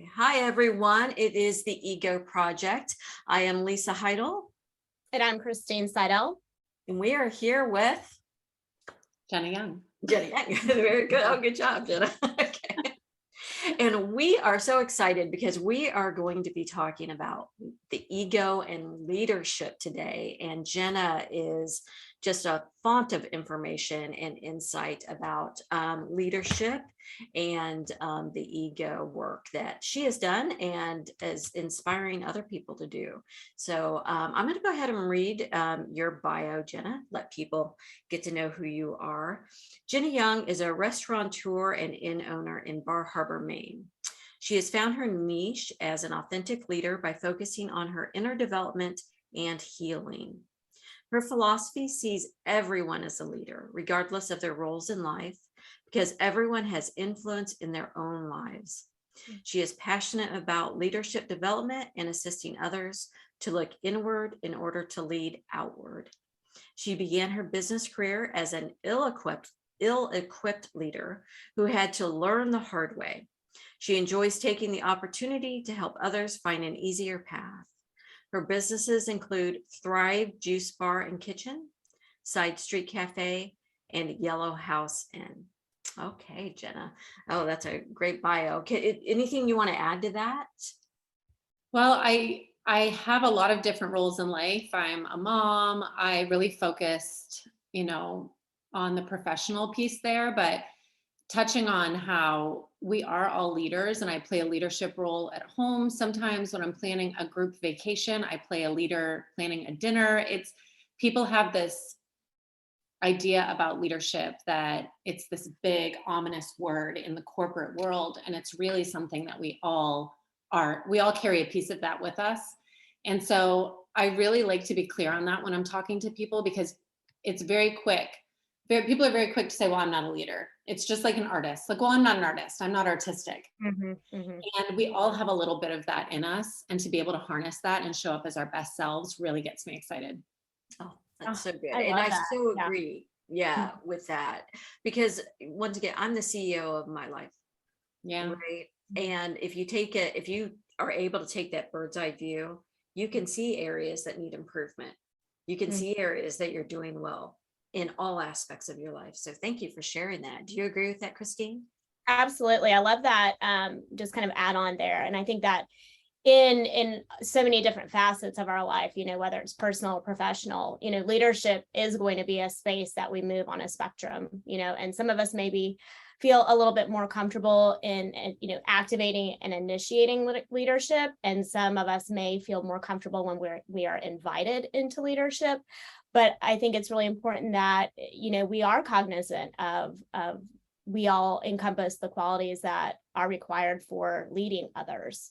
Hi, everyone. It is the Ego Project. I am Lisa Heidel, And I'm Christine Seidel. and we are here with Jena Young. Jena Young. Very good. Oh, good job, Jena. Okay. And we are so excited because we are going to be talking about the ego and leadership today. And Jena is just a font of information and insight about leadership and the ego work that she has done and is inspiring other people to do. So I'm going to go ahead and read your bio, Jena, let people get to know who you are. Jena Young is a restaurateur and inn owner in Bar Harbor, Maine. She has found her niche as an authentic leader by focusing on her inner development and healing. Her philosophy sees everyone as a leader, regardless of their roles in life, because everyone has influence in their own lives. She is passionate about leadership development and assisting others to look inward in order to lead outward. She began her business career as an ill-equipped leader who had to learn the hard way. She enjoys taking the opportunity to help others find an easier path. Her businesses include Thrive Juice Bar and Kitchen, Side Street Cafe, and Yellow House Inn. Okay, Jena. Oh, that's a great bio. Anything you want to add to that? Well, I have a lot of different roles in life. I'm a mom. I really focused, on the professional piece there, but touching on how we are all leaders and I play a leadership role at home. Sometimes when I'm planning a group vacation, I play a leader planning a dinner. It's people have this idea about leadership that it's this big ominous word in the corporate world, and it's really something that we all carry a piece of that with us. And so I really like to be clear on that when I'm talking to people, because it's very quick. People are very quick to say, well, I'm not a leader. It's just like an artist. Like, well, I'm not an artist. I'm not artistic. And we all have a little bit of that in us. And to be able to harness that and show up as our best selves really gets me excited. Oh, that's so good. I so agree. Yeah, with that. Because once again, I'm the CEO of my life. Yeah. Right. And if you are able to take that bird's eye view, you can see areas that need improvement. You can see areas that you're doing well in all aspects of your life. So thank you for sharing that. Do you agree with that, Christine? Absolutely. I love that. Just kind of add on there. And I think that in so many different facets of our life, whether it's personal or professional, leadership is going to be a space that we move on a spectrum, and some of us maybe feel a little bit more comfortable in activating and initiating leadership, and some of us may feel more comfortable when we are invited into leadership. But I think it's really important that we are cognizant of we all encompass the qualities that are required for leading others.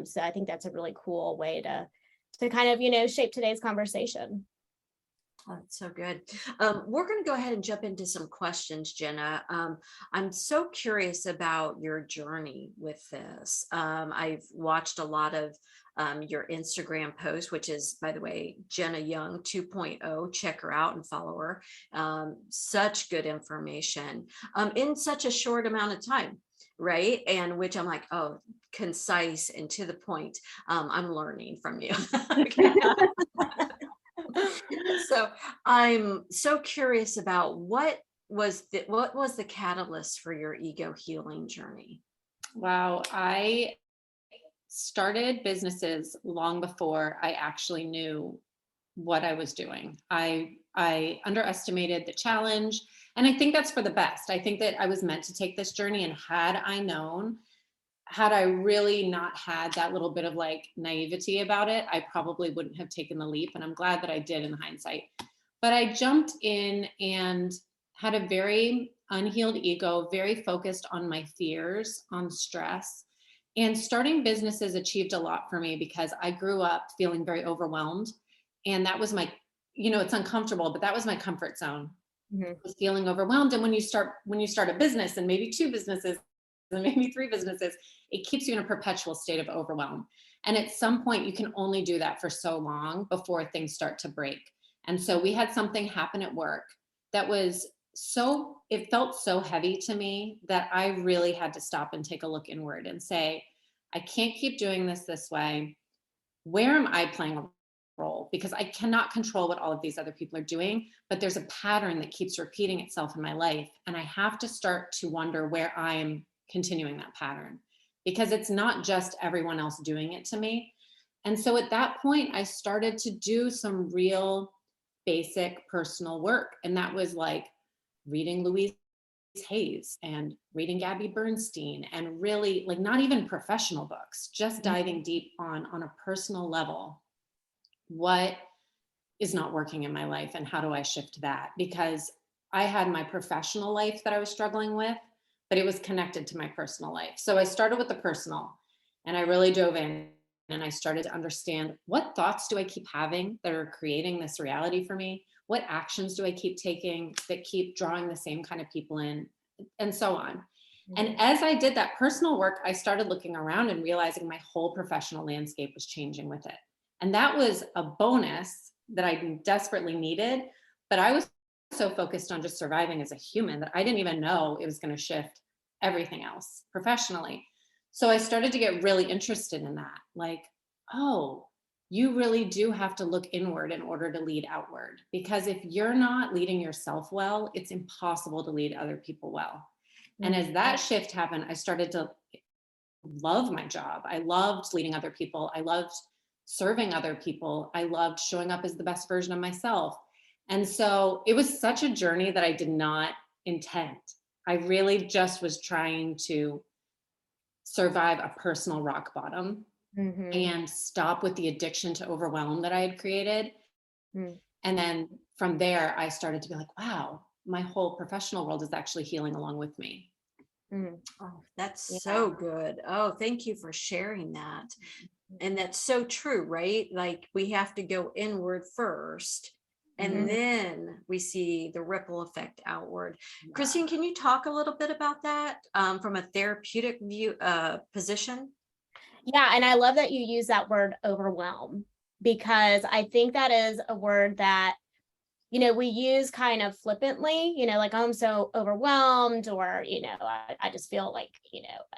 So I think that's a really cool way to kind of shape today's conversation. Oh, that's so good. We're going to go ahead and jump into some questions, Jena. I'm so curious about your journey with this. I've watched a lot of your Instagram post, which is, by the way, Jena Young 2.0. Check her out and follow her. Such good information in such a short amount of time. Right. And which I'm like, oh, concise and to the point. I'm learning from you. So I'm so curious about what was the catalyst for your ego healing journey? Wow. I started businesses long before I actually knew what I was doing. I underestimated the challenge, and I think that's for the best. I think that I was meant to take this journey, and had I really not had that little bit of like naivety about it, I probably wouldn't have taken the leap, and I'm glad that I did in hindsight. But I jumped in and had a very unhealed ego, very focused on my fears, on stress. And starting businesses achieved a lot for me because I grew up feeling very overwhelmed. And that was my, it's uncomfortable, but that was my comfort zone. Was feeling overwhelmed. And when you start a business and maybe two businesses and maybe three businesses, it keeps you in a perpetual state of overwhelm. And at some point you can only do that for so long before things start to break. And so we had something happen at work that was it felt so heavy to me that I really had to stop and take a look inward and say, I can't keep doing this way. Where am I playing a role? Because I cannot control what all of these other people are doing, but there's a pattern that keeps repeating itself in my life. And I have to start to wonder where I'm continuing that pattern, because it's not just everyone else doing it to me. And so at that point, I started to do some real basic personal work. And that was like reading Louise Hayes and reading Gabby Bernstein, and really like not even professional books, just diving deep on a personal level. What is not working in my life and how do I shift that? Because I had my professional life that I was struggling with, but it was connected to my personal life. So I started with the personal, and I really dove in, and I started to understand, what thoughts do I keep having that are creating this reality for me? What actions do I keep taking that keep drawing the same kind of people in, and so on. And as I did that personal work, I started looking around and realizing my whole professional landscape was changing with it. And that was a bonus that I desperately needed. But I was so focused on just surviving as a human that I didn't even know it was going to shift everything else professionally. So I started to get really interested in that. Like, oh, you really do have to look inward in order to lead outward. Because if you're not leading yourself well, it's impossible to lead other people well. And as that shift happened, I started to love my job. I loved leading other people. I loved serving other people. I loved showing up as the best version of myself. And so it was such a journey that I did not intend. I really just was trying to survive a personal rock bottom and stop with the addiction to overwhelm that I had created. And then from there, I started to be like, wow, my whole professional world is actually healing along with me. Oh, that's so good. Oh, thank you for sharing that. And that's so true, right? Like we have to go inward first, and then we see the ripple effect outward. Christine, can you talk a little bit about that from a therapeutic view position? Yeah, and I love that you use that word overwhelm, because I think that is a word that, we use kind of flippantly, like, oh, I'm so overwhelmed, or, I just feel like,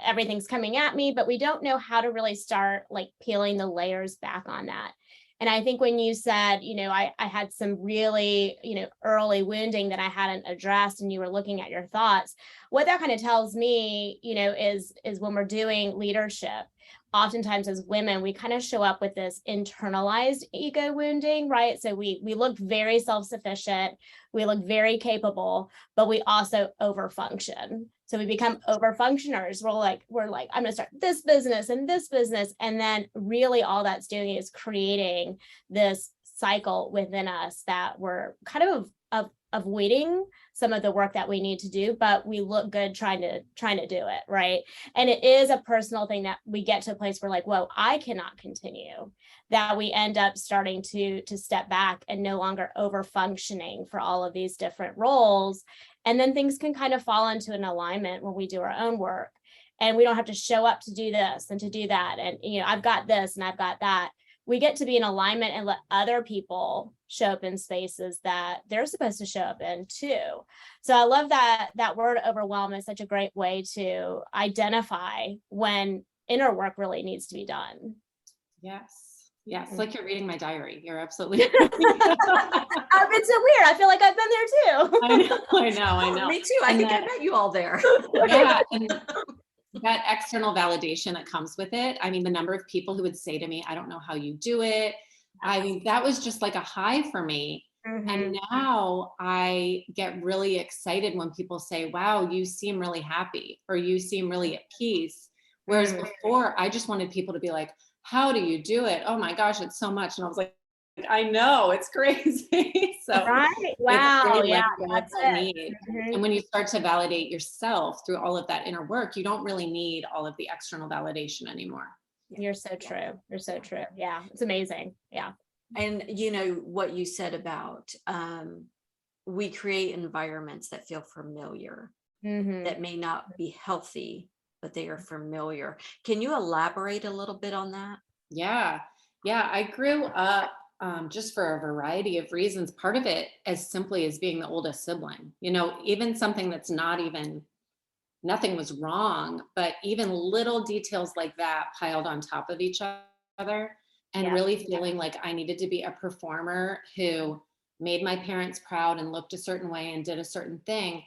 everything's coming at me, but we don't know how to really start like peeling the layers back on that. And I think when you said, I had some really, early wounding that I hadn't addressed, and you were looking at your thoughts, what that kind of tells me, is when we're doing leadership, oftentimes as women, we kind of show up with this internalized ego wounding, right? So we look very self-sufficient, we look very capable, but we also overfunction. So we become overfunctioners. We're like, I'm gonna start this business and this business. And then really all that's doing is creating this cycle within us that we're kind of avoiding some of the work that we need to do, but we look good trying to do it, right? And it is a personal thing that we get to a place where like, whoa, I cannot continue, that we end up starting to step back and no longer over functioning for all of these different roles. And then things can kind of fall into an alignment when we do our own work, and we don't have to show up to do this and to do that. And, I've got this and I've got that. We get to be in alignment and let other people show up in spaces that they're supposed to show up in too. So I love that word overwhelm is such a great way to identify when inner work really needs to be done. Yes. Like you're reading my diary. You're absolutely right. It's so weird. I feel like I've been there too. I know. Me too. I think I met you all there. Yeah. And that external validation that comes with it. I mean, the number of people who would say to me, I don't know how you do it. I mean, that was just like a high for me. And now I get really excited when people say, wow, you seem really happy, or you seem really at peace. Whereas before, I just wanted people to be like, how do you do it? Oh my gosh, it's so much. And I was like, I know, it's crazy. So right. Wow. Yeah, that's it. And when you start to validate yourself through all of that inner work, you don't really need all of the external validation anymore. You're so true. You're so true. Yeah, it's amazing. Yeah. And what you said about we create environments that feel familiar, that may not be healthy, but they are familiar. Can you elaborate a little bit on that? Yeah. I grew up just for a variety of reasons. Part of it as simply as being the oldest sibling, even something that's not even nothing was wrong, but even little details like that piled on top of each other, and Yeah. really feeling like I needed to be a performer who made my parents proud and looked a certain way and did a certain thing.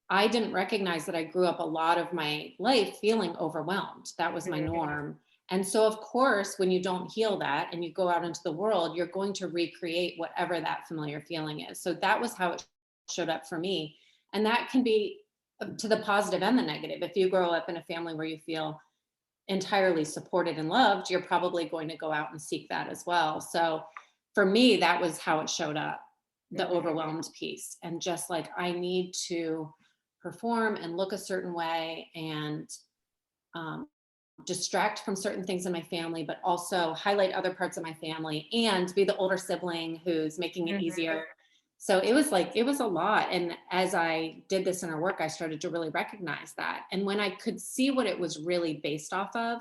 I didn't recognize that I grew up a lot of my life feeling overwhelmed. That was my norm. And so, of course, when you don't heal that and you go out into the world, you're going to recreate whatever that familiar feeling is. So that was how it showed up for me. And that can be to the positive and the negative. If you grow up in a family where you feel entirely supported and loved, you're probably going to go out and seek that as well. So for me, that was how it showed up, the overwhelmed piece. And just like, I need to perform and look a certain way and distract from certain things in my family, but also highlight other parts of my family and be the older sibling who's making it easier. So it was like, it was a lot. And as I did this in our work, I started to really recognize that. And when I could see what it was really based off of,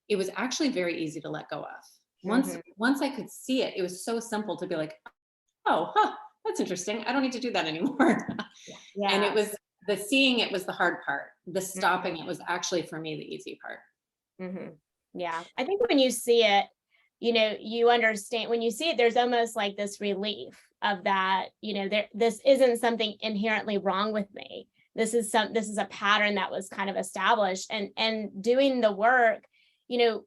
it was actually very easy to let go of. Once I could see it, it was so simple to be like, oh, huh, that's interesting. I don't need to do that anymore. Yeah. And it was the seeing it was the hard part. The stopping it was actually for me the easy part. Yeah. I think when you see it, you understand when you see it, there's almost like this relief of that, this isn't something inherently wrong with me. This is a pattern that was kind of established, and doing the work, you know,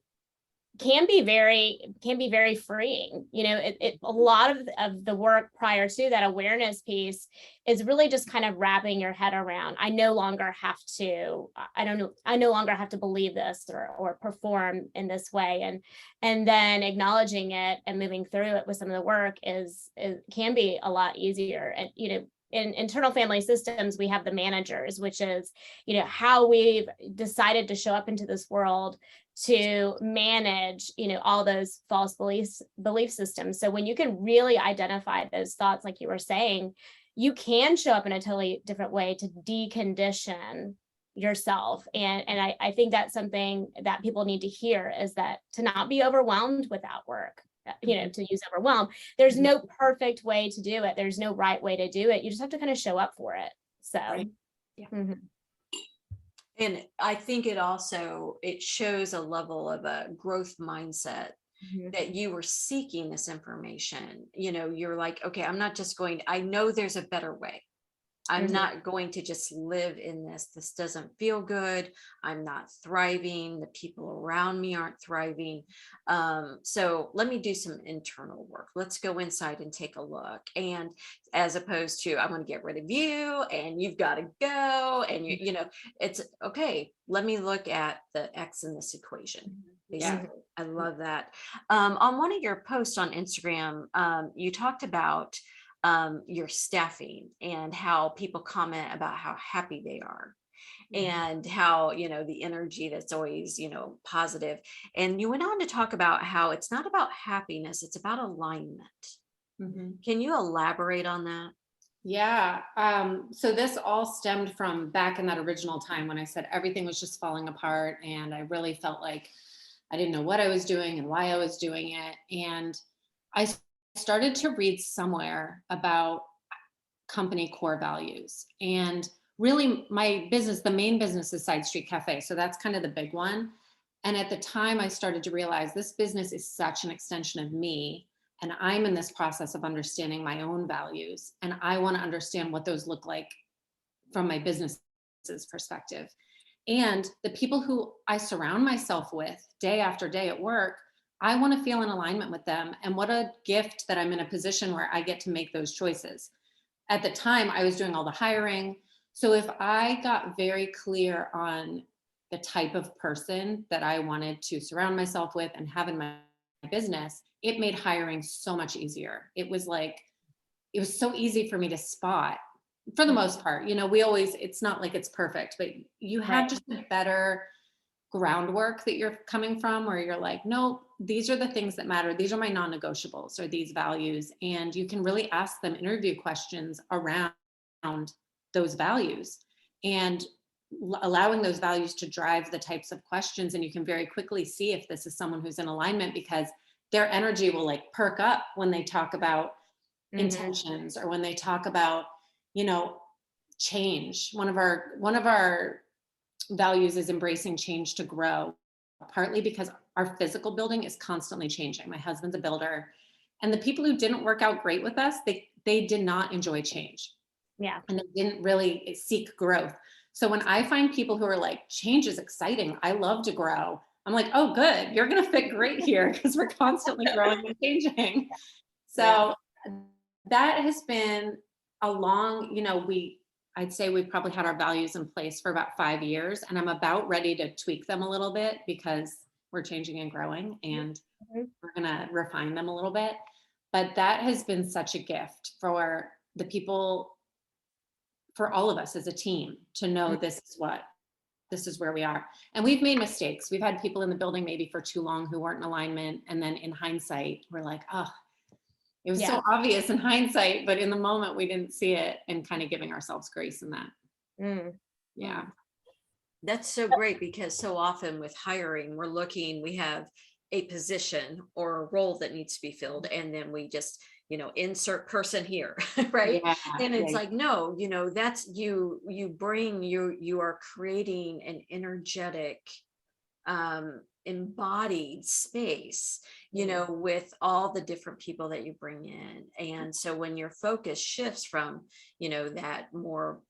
can be very freeing. A lot of the work prior to that awareness piece is really just kind of wrapping your head around, I no longer have to believe this or perform in this way. And then acknowledging it and moving through it with some of the work can be a lot easier. And, in internal family systems, we have the managers, which is, how we've decided to show up into this world to manage, all those false belief systems. So when you can really identify those thoughts, like you were saying, you can show up in a totally different way to decondition yourself. And I think that's something that people need to hear, is that to not be overwhelmed without work. To use overwhelm, there's no perfect way to do it. There's no right way to do it. You just have to kind of show up for it. So, Right. Yeah. And I think it shows a level of a growth mindset that you were seeking this information. You're like, okay, I'm not just I know there's a better way. I'm not going to just live in this. This doesn't feel good. I'm not thriving. The people around me aren't thriving. So let me do some internal work. Let's go inside and take a look. And as opposed to, I'm going to get rid of you and you've got to go. And it's okay. Let me look at the X in this equation. Basically. I love that. On one of your posts on Instagram, you talked about your staffing and how people comment about how happy they are and how the energy that's always positive. And you went on to talk about how it's not about happiness, it's about alignment. Can you elaborate on that? Yeah. So this all stemmed from back in that original time when I said everything was just falling apart and I really felt like I didn't know what I was doing and why I was doing it. And I started to read somewhere about company core values. And really my business, the main business is Side Street Cafe. So that's kind of the big one. And at the time I started to realize this business is such an extension of me. And I'm in this process of understanding my own values. And I want to understand what those look like from my business's perspective. And the people who I surround myself with day after day at work, I want to feel in alignment with them. And what a gift that I'm in a position where I get to make those choices. At the time, I was doing all the hiring. So if I got very clear on the type of person that I wanted to surround myself with and have in my business, it made hiring so much easier. It was so easy for me to spot, for the most part. It's not like it's perfect, but you have just a better groundwork that you're coming from, where you're like, no, these are the things that matter. These are my non-negotiables, or these values. And you can really ask them interview questions around those values and allowing those values to drive the types of questions. And you can very quickly see if this is someone who's in alignment, because their energy will like perk up when they talk about intentions, or when they talk about, change. One of our values is embracing change to grow, partly because our physical building is constantly changing. My husband's a builder, and the people who didn't work out great with us, they did not enjoy change, Yeah. and they didn't really seek growth. So when I find people who are like, change is exciting, I love to grow, I'm like, oh, good, you're going to fit great here because we're constantly growing and changing. Yeah. So that has been a long, I'd say we've probably had our values in place for about 5 years, and I'm about ready to tweak them a little bit because we're changing and growing, and Mhm. we're going to refine them a little bit. But that has been such a gift for the people, for all of us as a team, to know this is where we are. And we've made mistakes. We've had people in the building maybe for too long who weren't in alignment. And then in hindsight, we're like, oh, it was Yeah. so obvious in hindsight, but in the moment we didn't see it, and kind of giving ourselves grace in that. Mm. Yeah. That's so great, because so often with hiring, we have a position or a role that needs to be filled, and then we just, insert person here, right? Yeah. And it's Yeah. like, no, that's you are creating an energetic, embodied space, with all the different people that you bring in. And so when your focus shifts from, that more,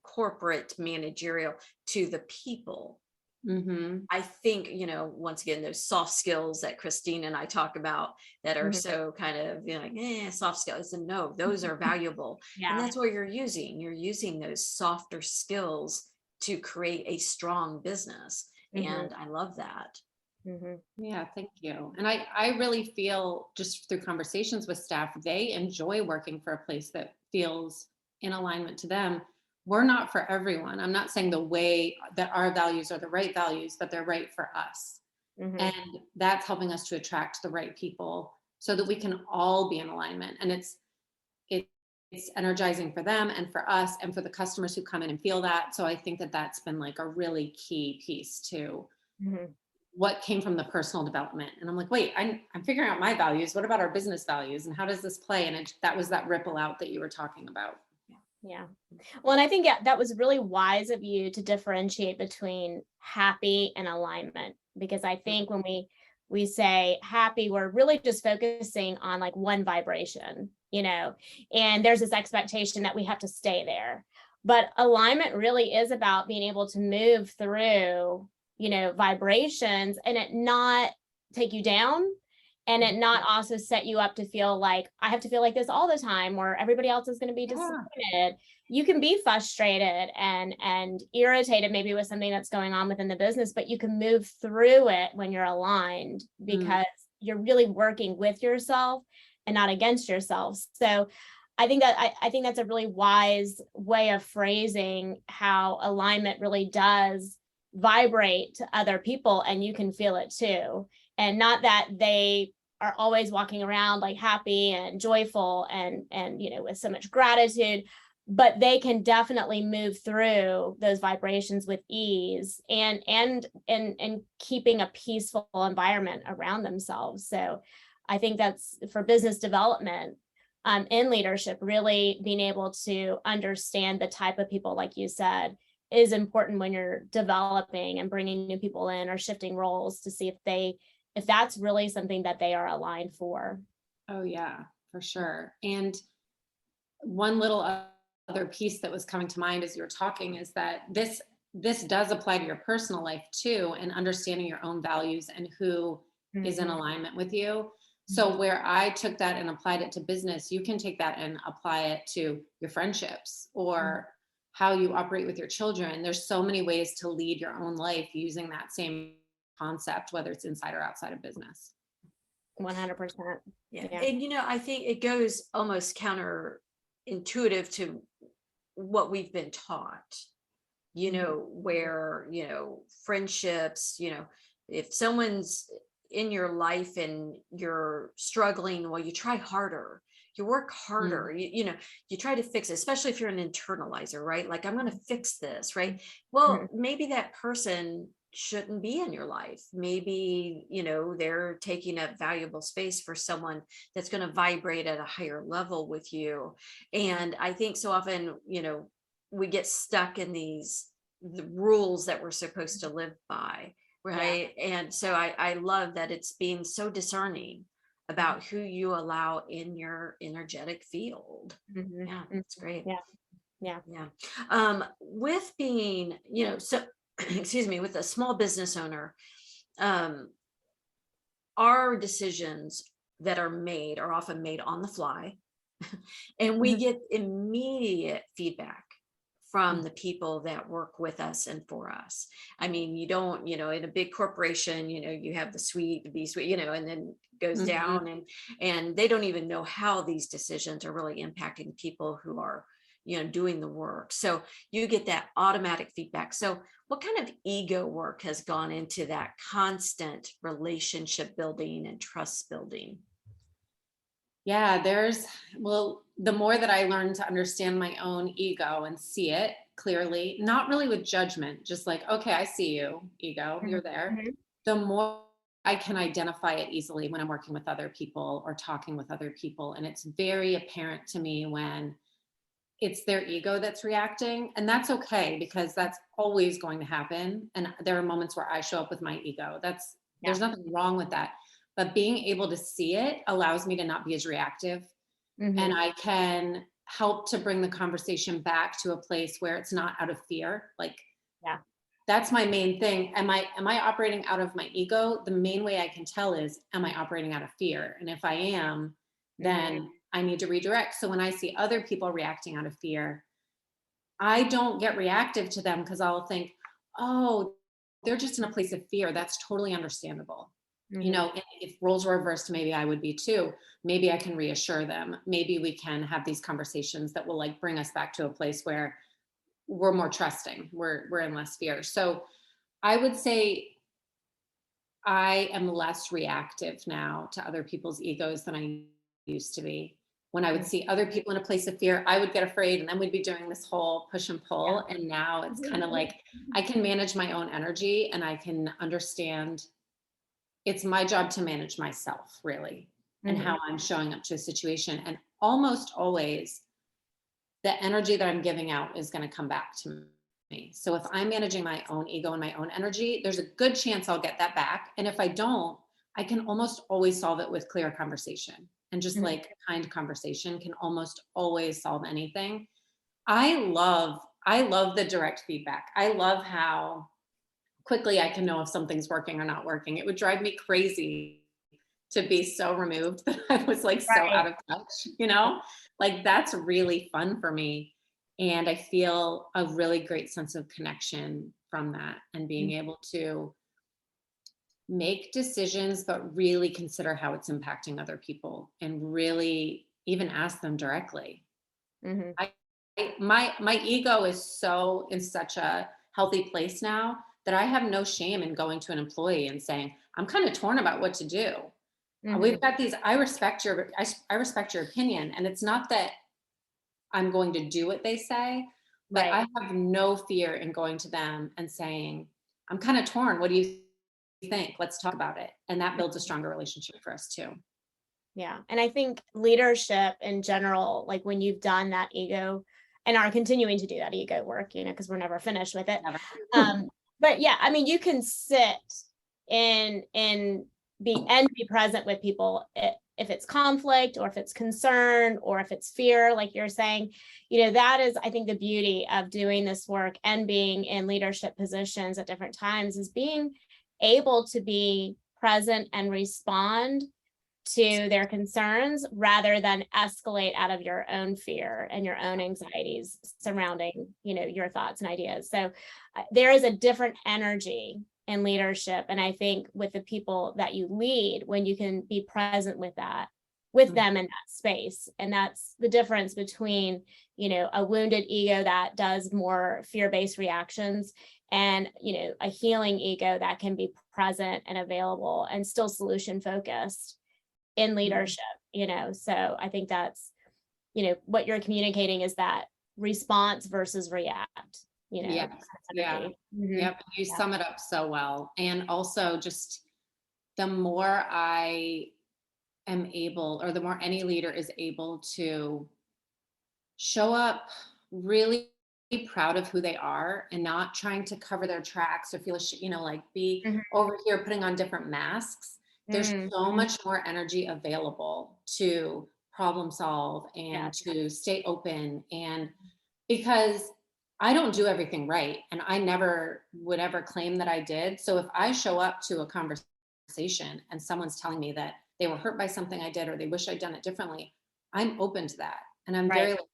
corporate managerial to the people, Mm-hmm. I think, once again, those soft skills that Christine and I talk about that are Mhm. so kind of, like, soft skills, and no, those are valuable. And Yeah. that's what you're using those softer skills to create a strong business. Mhm. And I love that. Mhm. Yeah, thank you. And I really feel, just through conversations with staff, they enjoy working for a place that feels in alignment to them. We're not for everyone. I'm not saying the way that our values are the right values, but they're right for us. Mhm. And that's helping us to attract the right people so that we can all be in alignment. And it's energizing for them and for us and for the customers who come in and feel that. So I think that that's been like a really key piece to Mhm. what came from the personal development. And I'm like, wait, I'm figuring out my values. What about our business values? And how does this play? And that was that ripple out that you were talking about. Yeah. Well, and I think that was really wise of you to differentiate between happy and alignment, because I think when we say happy, we're really just focusing on like one vibration, and there's this expectation that we have to stay there. But alignment really is about being able to move through, vibrations, and it not take you down, and it not also set you up to feel like I have to feel like this all the time, or everybody else is going to be disappointed. You can be frustrated and irritated maybe with something that's going on within the business, but you can move through it when you're aligned, because you're really working with yourself and not against yourself. So I think that's a really wise way of phrasing how alignment really does vibrate to other people, and you can feel it too. And not that they are always walking around like happy and joyful and with so much gratitude, but they can definitely move through those vibrations with ease and keeping a peaceful environment around themselves. So I think that's for business development, in leadership, really being able to understand the type of people, like you said, is important when you're developing and bringing new people in or shifting roles, to see if that's really something that they are aligned for. Oh yeah, for sure. And one little other piece that was coming to mind as you were talking is that this does apply to your personal life too, and understanding your own values and who is in alignment with you. So where I took that and applied it to business, you can take that and apply it to your friendships or how you operate with your children. There's so many ways to lead your own life using that same concept, whether it's inside or outside of business. 100%. Yeah. And I think it goes almost counterintuitive to what we've been taught, where, friendships, if someone's in your life and you're struggling, well, you try harder, you work harder, you try to fix it, especially if you're an internalizer, right? Like, I'm going to fix this, right? Well, maybe that person shouldn't be in your life. Maybe, they're taking up valuable space for someone that's going to vibrate at a higher level with you. And I think so often, we get stuck in these the rules that we're supposed to live by, Yeah. right? And so I love that it's being so discerning about who you allow in your energetic field. Mhm. Yeah, Mhm. it's great. Yeah. Yeah. Yeah. With being, so excuse me, with a small business owner, um, our decisions that are made are often made on the fly, and we Mhm. get immediate feedback from Mm. the people that work with us and for us. I mean, you don't, in a big corporation, you have the suite, the B suite, and then goes Mhm. down, and they don't even know how these decisions are really impacting people who are, doing the work. So you get that automatic feedback. So what kind of ego work has gone into that constant relationship building and trust building? Yeah, well, the more that I learn to understand my own ego and see it clearly, not really with judgment, just like, okay, I see you, ego, Mhm. you're there. Mhm. The more I can identify it easily when I'm working with other people or talking with other people. And it's very apparent to me when it's their ego that's reacting. And that's okay because that's always going to happen. And there are moments where I show up with my ego. Yeah. There's nothing wrong with that. But being able to see it allows me to not be as reactive, and Mhm. I can help to bring the conversation back to a place where it's not out of fear. Like, Yeah. that's my main thing. Am I operating out of my ego? The main way I can tell is, am I operating out of fear? And if I am, Mhm. then I need to redirect. So when I see other people reacting out of fear, I don't get reactive to them because I'll think, oh, they're just in a place of fear. That's totally understandable. Mhm. If roles were reversed, maybe I would be too. Maybe I can reassure them. Maybe we can have these conversations that will like bring us back to a place where we're more trusting. We're in less fear. So I would say I am less reactive now to other people's egos than I used to be. When I would Mhm. see other people in a place of fear, I would get afraid and then we'd be doing this whole push and Yeah. pull. And now it's kind of like I can manage my own energy and I can understand it's my job to manage myself, really, and Mhm. how I'm showing up to a situation. And almost always, the energy that I'm giving out is going to come back to me. So if I'm managing my own ego and my own energy, there's a good chance I'll get that back. And if I don't, I can almost always solve it with clear conversation. And just Mhm. like kind conversation can almost always solve anything. I love the direct feedback. I love how quickly I can know if something's working or not working. It would drive me crazy to be so removed that I was like so Right. out of touch. Like that's really fun for me. And I feel a really great sense of connection from that and being able to make decisions, but really consider how it's impacting other people and really even ask them directly. Mhm. I, my ego is so in such a healthy place now that I have no shame in going to an employee and saying, I'm kind of torn about what to do. We've Mhm. got these, I respect your opinion. And it's not that I'm going to do what they say, but Right. I have no fear in going to them and saying, I'm kind of torn. What do you think? Let's talk about it. And that builds a stronger relationship for us too. Yeah. And I think leadership in general, like when you've done that ego and are continuing to do that ego work, because we're never finished with it. Never. But yeah, I mean, you can sit and be present with people if it's conflict or if it's concern or if it's fear, like you're saying, that is, I think, the beauty of doing this work and being in leadership positions at different times is being able to be present and respond to their concerns rather than escalate out of your own fear and your own anxieties surrounding your thoughts and ideas. So there is a different energy in leadership, and I think with the people that you lead, when you can be present with them in that space. And that's the difference between a wounded ego that does more fear-based reactions and a healing ego that can be present and available and still solution focused in leadership. So I think that's what you're communicating is that response versus react, Yes. Yeah. energy. Mhm. Yep. You Yeah. sum it up so well. And also just the more I am able, or the more any leader is able to show up really proud of who they are and not trying to cover their tracks or feel, like be Mhm. over here putting on different masks. There's Mm, so mhm. much more energy available to problem solve and Yes. to stay open. And because I don't do everything right, and I never would ever claim that I did. So if I show up to a conversation and someone's telling me that they were hurt by something I did or they wish I'd done it differently, I'm open to that. And I'm Right. very like,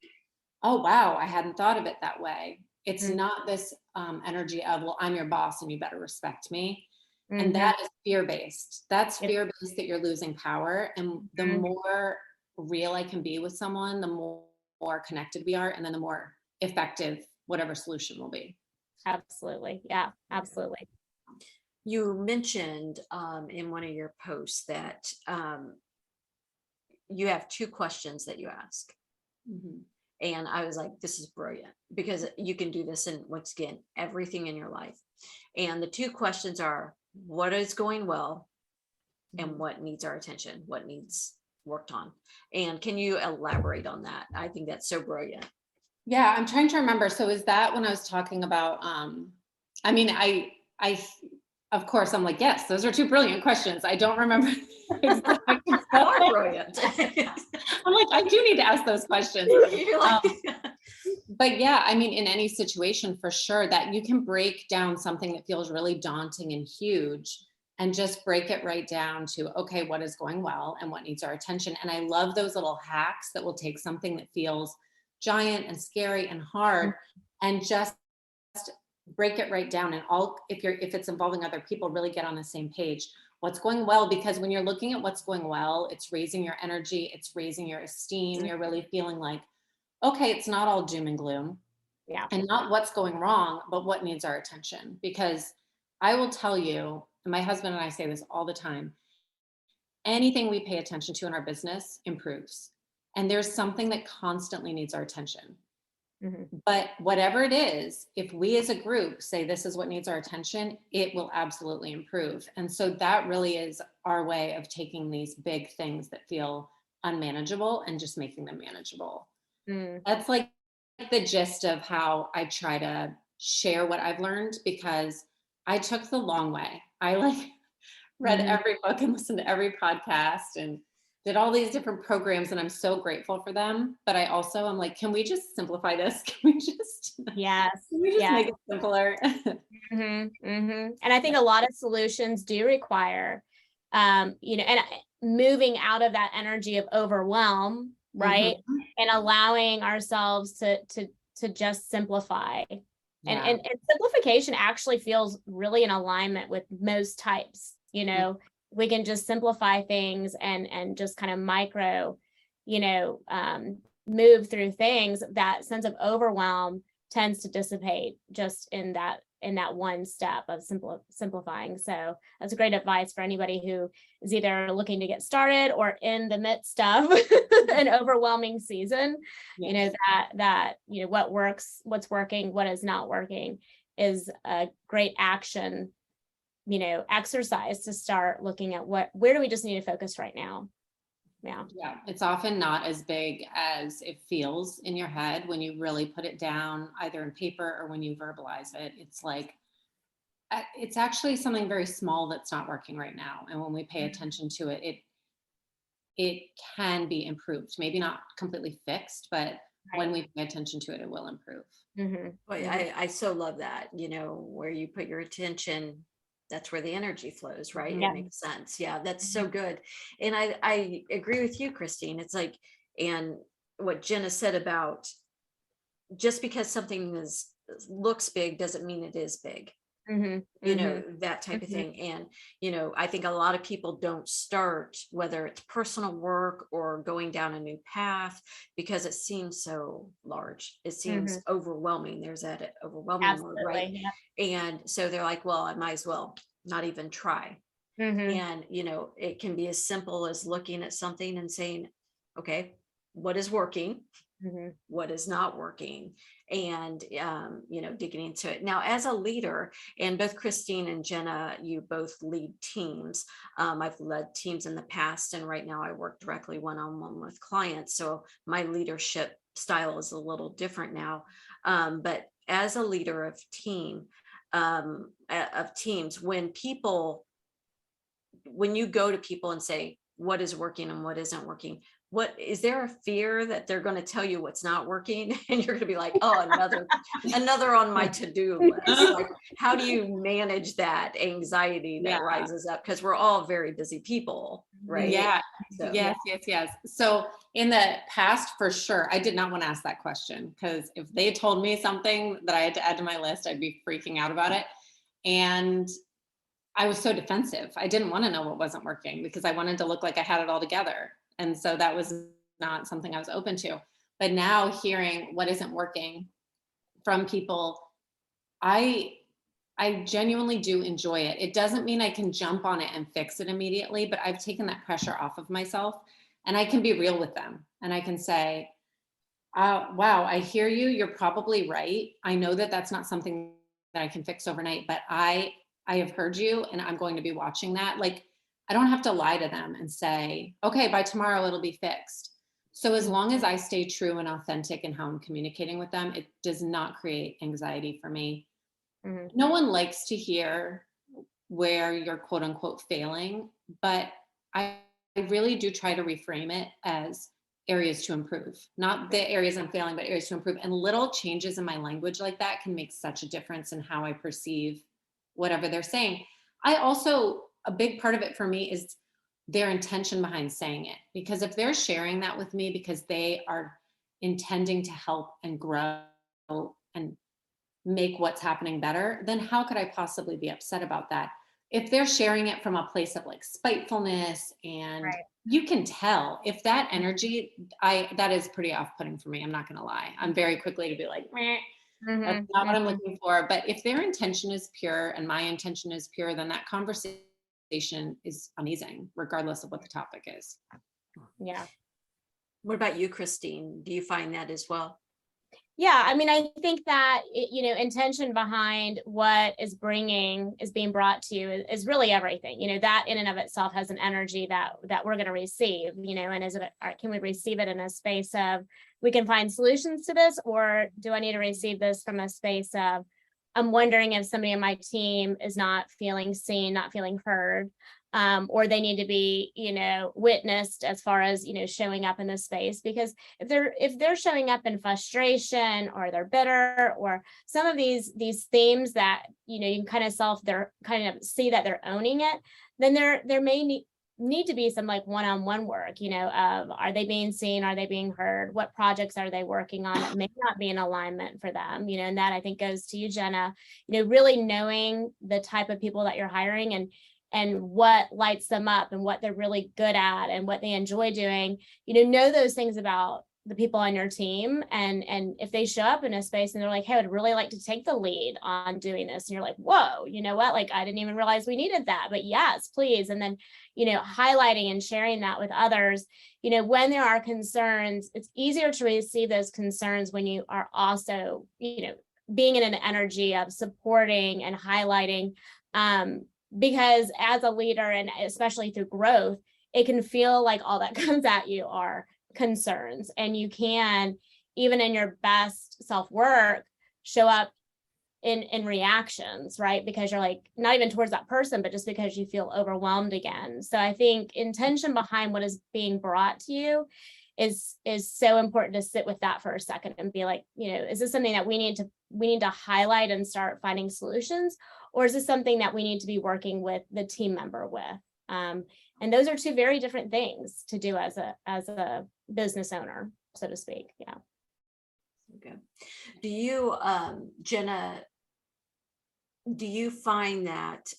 oh, wow, I hadn't thought of it that way. It's Mm, not this energy of, well, I'm your boss and you better respect me. And mhm. that is fear based. That's It fear based that you're losing power. And the mhm. more real I can be with someone, the more connected we are. And then the more effective whatever solution will be. Absolutely. Yeah, absolutely. You mentioned in one of your posts that you have two questions that you ask. Mhm. And I was like, this is brilliant because you can do this in, once again, everything in your life. And the two questions are, what is going well and Mhm. what needs our attention, what needs worked on. And can you elaborate on that? I think that's so brilliant. Yeah, I'm trying to remember. So is that when I was talking about I mean, I of course I'm like, yes, those are two brilliant questions. I don't remember exactly. You are brilliant. I'm like, I do need to ask those questions. You're like, But yeah, I mean, in any situation for sure that you can break down something that feels really daunting and huge and just break it right down to, okay, what is going well and what needs our attention. And I love those little hacks that will take something that feels giant and scary and hard and just break it right down. And all, if it's involving other people, really get on the same page. What's going well, because when you're looking at what's going well, it's raising your energy, it's raising your esteem. You're really feeling like, okay, it's not all doom and gloom, Yeah. and not what's going wrong, but what needs our attention. Because I will tell you, and my husband and I say this all the time, anything we pay attention to in our business improves. And there's something that constantly needs our attention. Mhm. But whatever it is, if we as a group say this is what needs our attention, it will absolutely improve. And so that really is our way of taking these big things that feel unmanageable and just making them manageable. Mm. That's like the gist of how I try to share what I've learned, because I took the long way. I like read Mhm. every book and listened to every podcast and did all these different programs, and I'm so grateful for them. But I also am like, can we just simplify this? Yes. Can we just Yes. make it simpler? Mhm. Mhm. And I think a lot of solutions do require, and moving out of that energy of overwhelm, right? Mhm. And allowing ourselves to just simplify. And, Yeah. and simplification actually feels really in alignment with most types. We can just simplify things and just kind of micro, move through things. That sense of overwhelm tends to dissipate just in that one step of simplifying. So that's a great advice for anybody who is either looking to get started or in the midst of an overwhelming season. Yes. That what works, what's working, what is not working is a great action exercise to start looking at where do we just need to focus right now. Yeah, it's often not as big as it feels in your head when you really put it down, either in paper or when you verbalize it. It's like, it's actually something very small that's not working right now. And when we pay attention to it, it can be improved. Maybe not completely fixed, but when we pay attention to it, it will improve. Mm-hmm. boy, I so love that, where you put your attention, that's where the energy flows, right? Mhm. It Yeah. makes sense. Yeah, that's so good. And I agree with you, Christine. It's like, and what Jenna said about just because something looks big doesn't mean it is big, Mm-hmm. Mm-hmm. that type of Mm-hmm. thing. And I think a lot of people don't start, whether it's personal work or going down a new path, because it seems so large, it seems Mm-hmm. overwhelming. There's that overwhelming word, right? Absolutely. And so they're like, well, I might as well not even try. Yeah. Mm-hmm. And it can be as simple as looking at something and saying, okay, what is working, Mm-hmm. what is not working, and digging into it. Now, as a leader, and both Christine and Jenna, you both lead teams. I've led teams in the past, and right now I work directly one-on-one with clients, so my leadership style is a little different now. But as a leader of teams, when you go to people and say what is working and what isn't working, what is there a fear that they're going to tell you what's not working and you're going to be like, oh, another on my to-do list? Like, how do you manage that anxiety that rises up, because we're all very busy people, right? Yeah. So, Yes. So in the past, for sure, I did not want to ask that question, because if they told me something that I had to add to my list, I'd be freaking out about it. And I was so defensive. I didn't want to know what wasn't working, because I wanted to look like I had it all together. And so that was not something I was open to. But now, hearing what isn't working from people, I genuinely do enjoy it. It doesn't mean I can jump on it and fix it immediately, but I've taken that pressure off of myself, and I can be real with them. And I can say, wow, I hear you. You're probably right. I know that that's not something that I can fix overnight, but I have heard you, and I'm going to be watching that. Like, I don't have to lie to them and say, okay, by tomorrow it'll be fixed. So as long as I stay true and authentic in how I'm communicating with them, it does not create anxiety for me. No one likes to hear where you're quote unquote failing, but I really do try to reframe it as areas to improve, not the areas I'm failing, but areas to improve. And little changes in my language like that can make such a difference in how I perceive whatever they're saying. A big part of it for me is their intention behind saying it, because if they're sharing that with me because they are intending to help and grow and make what's happening better, then how could I possibly be upset about that? If they're sharing it from a place of like spitefulness, and you can tell if that energy, that is pretty off-putting for me. I'm not going to lie. I'm very quickly to be like, meh, that's not what I'm looking for. But if their intention is pure and my intention is pure, then that conversation is amazing, regardless of what the topic is. Yeah. What about you, Christine? Do you find that as well? Yeah, I mean, I think that intention behind what is being brought to you is really everything. That in and of itself has an energy that we're going to receive. And can we receive it in a space of we can find solutions to this, or do I need to receive this from a space of I'm wondering if somebody in my team is not feeling seen, not feeling heard, or they need to be, witnessed as far as, showing up in this space. Because if they're showing up in frustration, or they're bitter, or some of these themes that, you can they're kind of see that they're owning it, then there may need to be some like one-on-one work, of are they being seen? Are they being heard? What projects are they working on that may not be in alignment for them? And that I think goes to you, Jena, really knowing the type of people that you're hiring and what lights them up and what they're really good at and what they enjoy doing, know those things about the people on your team. And if they show up in a space and they're like, hey, I'd really like to take the lead on doing this. And you're like, whoa, you know what? Like, I didn't even realize we needed that, but yes, please. And then, highlighting and sharing that with others, when there are concerns, it's easier to receive those concerns when you are also, being in an energy of supporting and highlighting, because as a leader, and especially through growth, it can feel like all that comes at you are concerns, and you can, even in your best self-work, show up in reactions, right? Because you're like, not even towards that person, but just because you feel overwhelmed again. So I think intention behind what is being brought to you is so important to sit with that for a second and be like, is this something that we need to highlight and start finding solutions, or is this something that we need to be working with the team member with? And those are two very different things to do as a business owner, so to speak. Yeah. Okay. Do you, Jena, do you find that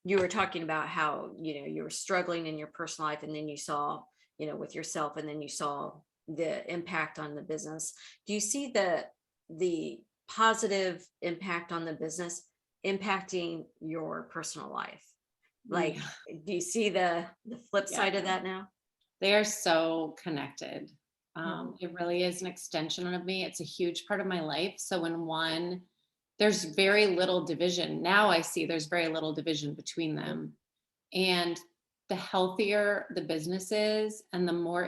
you were talking about how, you were struggling in your personal life, and then you saw, with yourself, and then you saw the impact on the business. Do you see the positive impact on the business impacting your personal life? Like, do you see the flip side of that now? They are so connected. It really is an extension of me. It's a huge part of my life. So when there's very little division. Now I see there's very little division between them. And the healthier the business is, and the more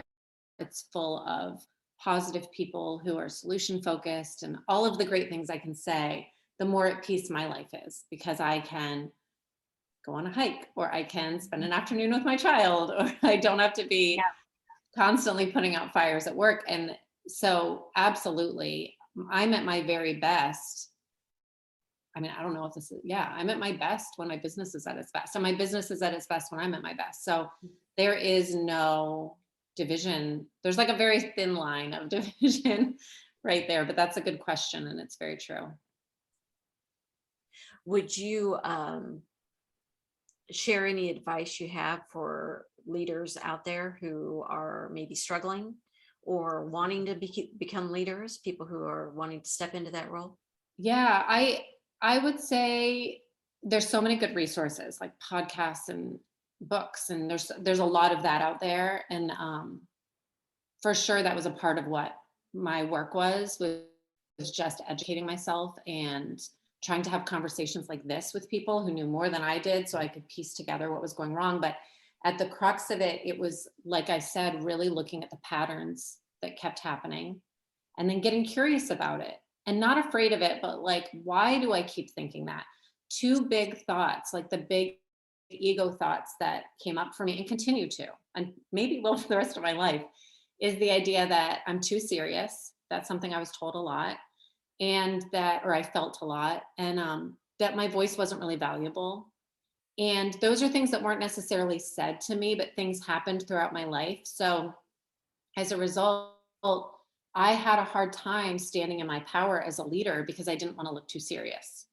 it's full of positive people who are solution focused and all of the great things I can say, the more at peace my life is, because I can go on a hike, or I can spend an afternoon with my child, or I don't have to be constantly putting out fires at work. And so absolutely, I'm at my very best. I mean, I don't know if this is, yeah, I'm at my best when my business is at its best. And my business is at its best when I'm at my best. So there is no division. There's like a very thin line of division right there. But that's a good question. And it's very true. Would you share any advice you have for leaders out there who are maybe struggling or wanting to become leaders, people who are wanting to step into that role? Yeah, I would say there's so many good resources like podcasts and books, and there's a lot of that out there. And for sure, that was a part of what my work was just educating myself and trying to have conversations like this with people who knew more than I did, so I could piece together what was going wrong. But at the crux of it, it was, like I said, really looking at the patterns that kept happening and then getting curious about it and not afraid of it, but like, why do I keep thinking that? Two big thoughts, like the big ego thoughts that came up for me and continue to, and maybe will for the rest of my life, is the idea that I'm too serious. That's something I was told a lot, and that, or I felt a lot, and that my voice wasn't really valuable. And those are things that weren't necessarily said to me, but things happened throughout my life. So as a result, I had a hard time standing in my power as a leader because I didn't want to look too serious.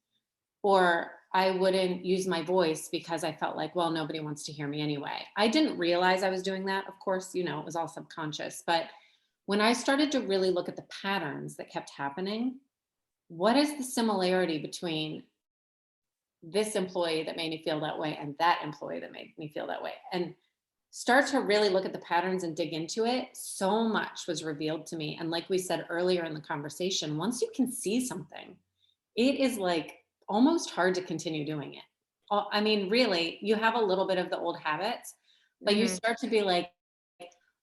Or I wouldn't use my voice because I felt like, well, nobody wants to hear me anyway. I didn't realize I was doing that. Of course, it was all subconscious. But when I started to really look at the patterns that kept happening, what is the similarity between this employee that made me feel that way and that employee that made me feel that way? And start to really look at the patterns and dig into it, so much was revealed to me. And like we said earlier in the conversation, once you can see something, it is like almost hard to continue doing it. I mean, really, you have a little bit of the old habits, but you start to be like,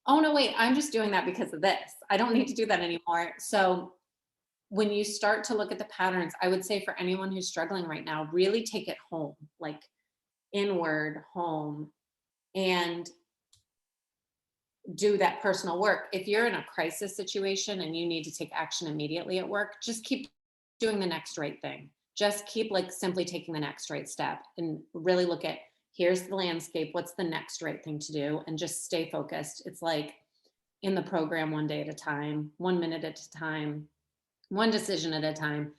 oh no, wait, I'm just doing that because of this. I don't need to do that anymore. So when you start to look at the patterns, I would say for anyone who's struggling right now, really take it home, like inward home, and do that personal work. If you're in a crisis situation and you need to take action immediately at work, just keep doing the next right thing. Just keep like simply taking the next right step and really look at, here's the landscape, what's the next right thing to do, and just stay focused. It's like in the program, one day at a time, 1 minute at a time, one decision at a time.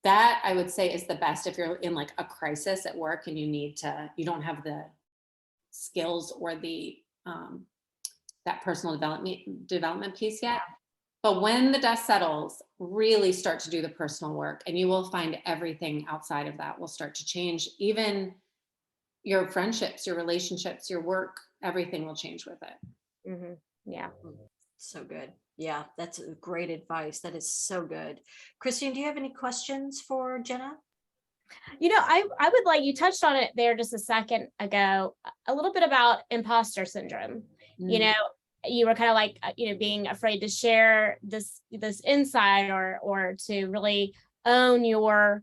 That I would say is the best if you're in like a crisis at work and you don't have the skills or the that personal development piece yet. But when the dust settles, really start to do the personal work, and you will find everything outside of that will start to change. Even your friendships, your relationships, your work, everything will change with it. Mm-hmm. Yeah. So good. Yeah, that's great advice. That is so good. Christine, do you have any questions for Jena? I would like, you touched on it there just a second ago, a little bit about imposter syndrome. You were kind of like, being afraid to share this insight or to really own your,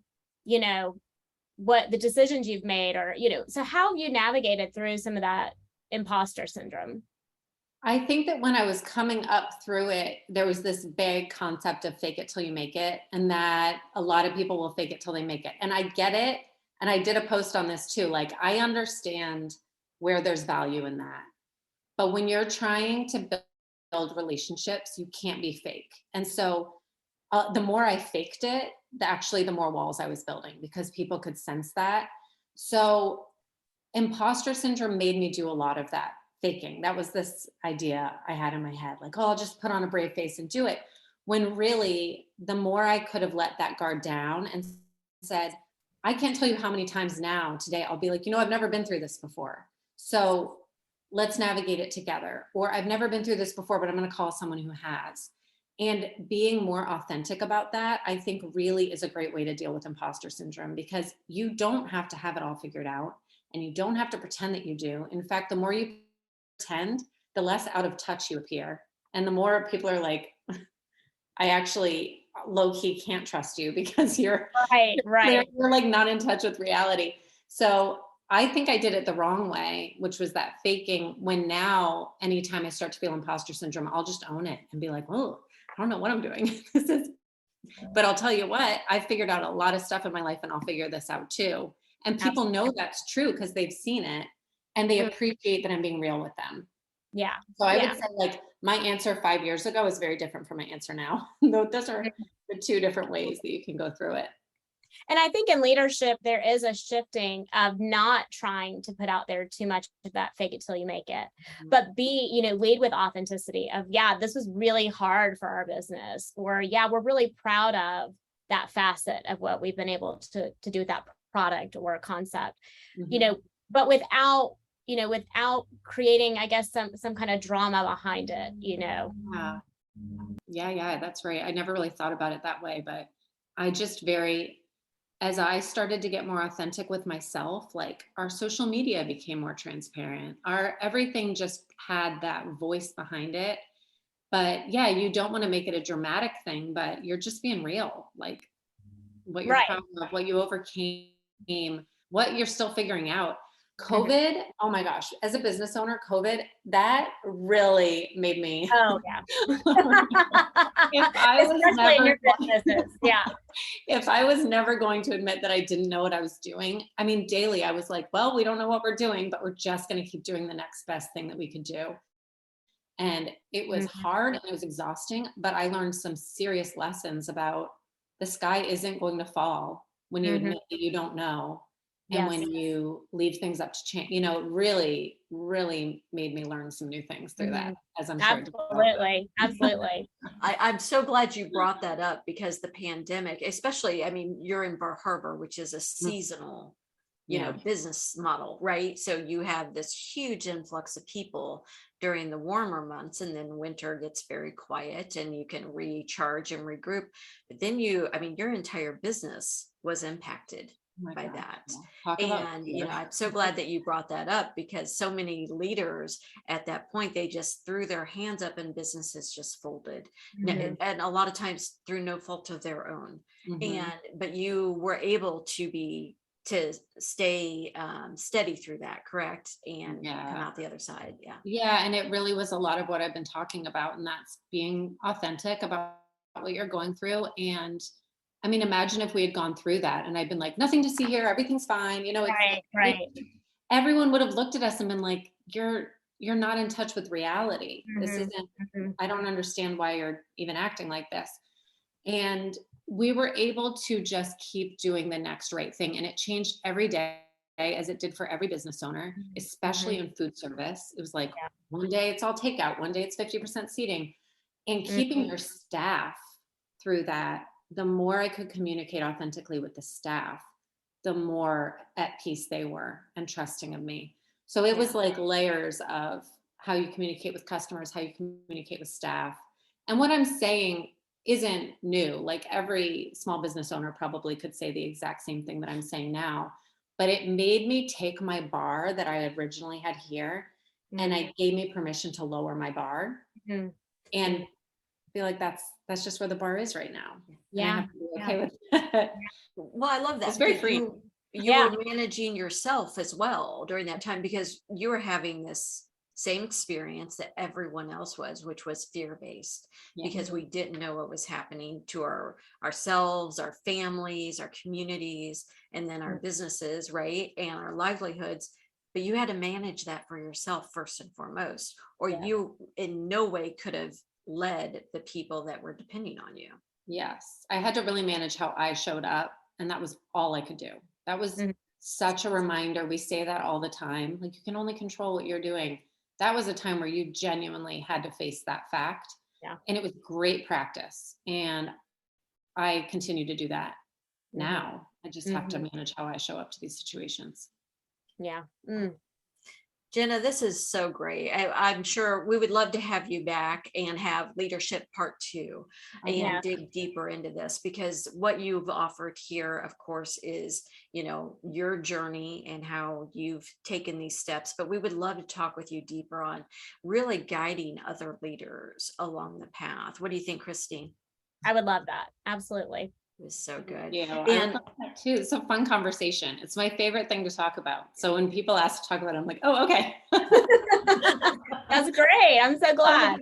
what the decisions you've made, or, so how have you navigated through some of that imposter syndrome? I think that when I was coming up through it, there was this big concept of fake it till you make it, and that a lot of people will fake it till they make it. And I get it. And I did a post on this too. Like, I understand where there's value in that. But when you're trying to build relationships, you can't be fake. And so the more I faked it, actually the more walls I was building, because people could sense that. So imposter syndrome made me do a lot of that faking. That was this idea I had in my head, like, oh, I'll just put on a brave face and do it. When really, the more I could have let that guard down and said, I can't tell you how many times now today I'll be like, I've never been through this before. So let's navigate it together. Or I've never been through this before, but I'm going to call someone who has. And being more authentic about that, I think really is a great way to deal with imposter syndrome, because you don't have to have it all figured out, and you don't have to pretend that you do. In fact, the more you pretend, the less out of touch you appear. And the more people are like, I actually low key can't trust you because Right, right. you're like not in touch with reality. So I think I did it the wrong way, which was that faking, when now anytime I start to feel imposter syndrome, I'll just own it and be like, oh, I don't know what I'm doing. This is, but I'll tell you what, I figured out a lot of stuff in my life and I'll figure this out too. And people know that's true because they've seen it and they Mm. appreciate that I'm being real with them. Yeah. So I Yeah. would say like my answer 5 years ago is very different from my answer now. Those are the two different ways that you can go through it. And I think in leadership, there is a shifting of not trying to put out there too much of that fake it till you make it, but lead with authenticity of, yeah, this was really hard for our business, or yeah, we're really proud of that facet of what we've been able to do with that product or concept, but without creating, I guess, some kind of drama behind it, Yeah, that's right. I never really thought about it that way, but I just as I started to get more authentic with myself, like our social media became more transparent. Our everything just had that voice behind it. But yeah, you don't want to make it a dramatic thing, but you're just being real, like what you're Right. proud of, what you overcame, what you're still figuring out. Mhm. COVID, oh my gosh, as a business owner, COVID, that really made me. Oh yeah. If I was Especially in never your businesses. Yeah. if I was never going to admit that I didn't know what I was doing, I mean, daily I was like, well, we don't know what we're doing, but we're just going to keep doing the next best thing that we could do. And it was Mhm. hard and it was exhausting, but I learned some serious lessons about the sky isn't going to fall when you Mhm. admit that you don't know. And Yes. when you leave things up to change, it really, really made me learn some new things through that, Mhm. as I'm sure it did. Absolutely. Absolutely. I'm so glad you brought that up because the pandemic, especially, I mean, you're in Bar Harbor, which is a seasonal, Yeah. business model, right? So you have this huge influx of people during the warmer months, and then winter gets very quiet and you can recharge and regroup. But then your entire business was impacted Oh my by God. that. Yeah. Talk about And, fear. I'm so glad that you brought that up because so many leaders at that point, they just threw their hands up and businesses just folded. Mhm. And a lot of times through no fault of their own. Mhm. But you were able to stay steady through that, correct? And come Yeah. out the other side. Yeah. Yeah, and it really was a lot of what I've been talking about, and that's being authentic about what you're going through. And I mean, imagine if we had gone through that and I'd been like, nothing to see here, everything's fine. Right. Right. Everyone would have looked at us and been like, you're not in touch with reality. This Mhm. isn't, Mhm. I don't understand why you're even acting like this. And we were able to just keep doing the next right thing. And it changed every day, as it did for every business owner, especially Mhm. in food service. It was like Yeah. one day it's all takeout, one day it's 50% seating. And keeping Mhm. your staff through that, the more I could communicate authentically with the staff, the more at peace they were and trusting of me. So it was Yeah. like layers of how you communicate with customers, how you communicate with staff. And what I'm saying isn't new. Like every small business owner probably could say the exact same thing that I'm saying now, but it made me take my bar that I originally had here and Mhm. I gave me permission to lower my bar Mhm. and feel like that's just where the bar is right now. And I Yeah. have to be Yeah. okay with it. Well, I love It's that very because freeing. you Yeah. were managing yourself as well during that time because you were having this same experience that everyone else was, which was fear-based Yeah. because we didn't know what was happening to ourselves, our families, our communities, and then our businesses, right? And our livelihoods. But you had to manage that for yourself first and foremost, or Yeah. you in no way could have led the people that were depending on you. Yes. I had to really manage how I showed up, and that was all I could do. That was Mhm. such a reminder. We say that all the time. Like, you can only control what you're doing. That was a time where you genuinely had to face that fact. Yeah. And it was great practice. And I continue to do that Mhm. now. I just have to Mhm. manage how I show up to these situations. Yeah. Mm. Jenna, this is so great. I'm sure we would love to have you back and have leadership part two Okay. and dig deeper into this because what you've offered here, of course, is, your journey and how you've taken these steps. But we would love to talk with you deeper on really guiding other leaders along the path. What do you think, Christine? I would love that. Absolutely. It was so good. You know, And I love that too. It's a fun conversation. It's my favorite thing to talk about. So when people ask to talk about it, I'm like, oh, okay. That's great. I'm so glad.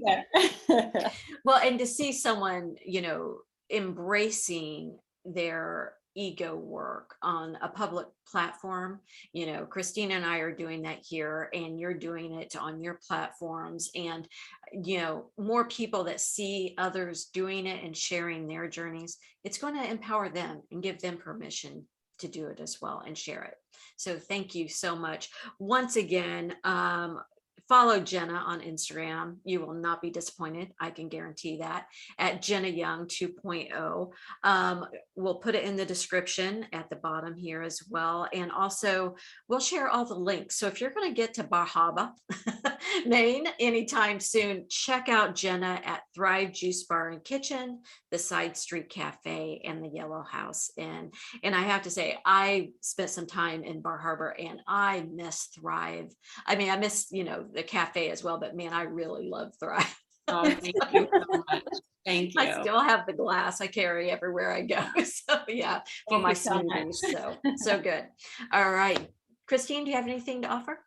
well, and to see someone, embracing their ego work on a public platform, Christina and I are doing that here, and you're doing it on your platforms, and more people that see others doing it and sharing their journeys, it's going to empower them and give them permission to do it as well and share it. So thank you so much once again. Follow Jena on Instagram. You will not be disappointed. I can guarantee that, at Jena Young 2.0. We'll put it in the description at the bottom here as well. And also we'll share all the links. So if you're going to get to Bar Harbor, Maine anytime soon, check out Jena at Thrive Juice Bar and Kitchen, the Side Street Cafe, and the Yellow House. And I have to say, I spent some time in Bar Harbor and I miss Thrive. I mean, I miss, the cafe as well, but man, I really love Thrive. Oh, thank you so much. Thank you. I still have the glass I carry everywhere I go. So yeah, for Thank my you so smoothies. much. So good. All right. Christine, do you have anything to offer?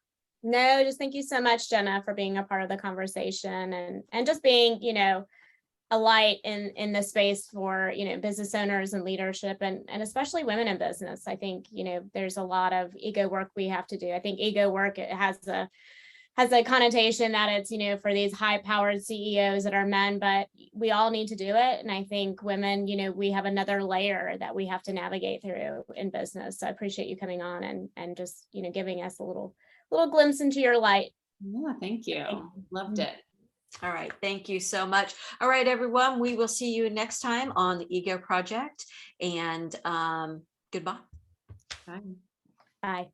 No, just thank you so much, Jena, for being a part of the conversation and just being, a light in the space for, business owners and leadership and especially women in business. I think, there's a lot of ego work we have to do. I think ego work, it has a connotation that it's, for these high powered CEOs that are men, but we all need to do it. And I think women, we have another layer that we have to navigate through in business. So I appreciate you coming on and just, giving us a little glimpse into your light. Yeah, thank you. Loved it. All right. Thank you so much. All right, everyone. We will see you next time on the Ego Project, and goodbye. Bye. Bye.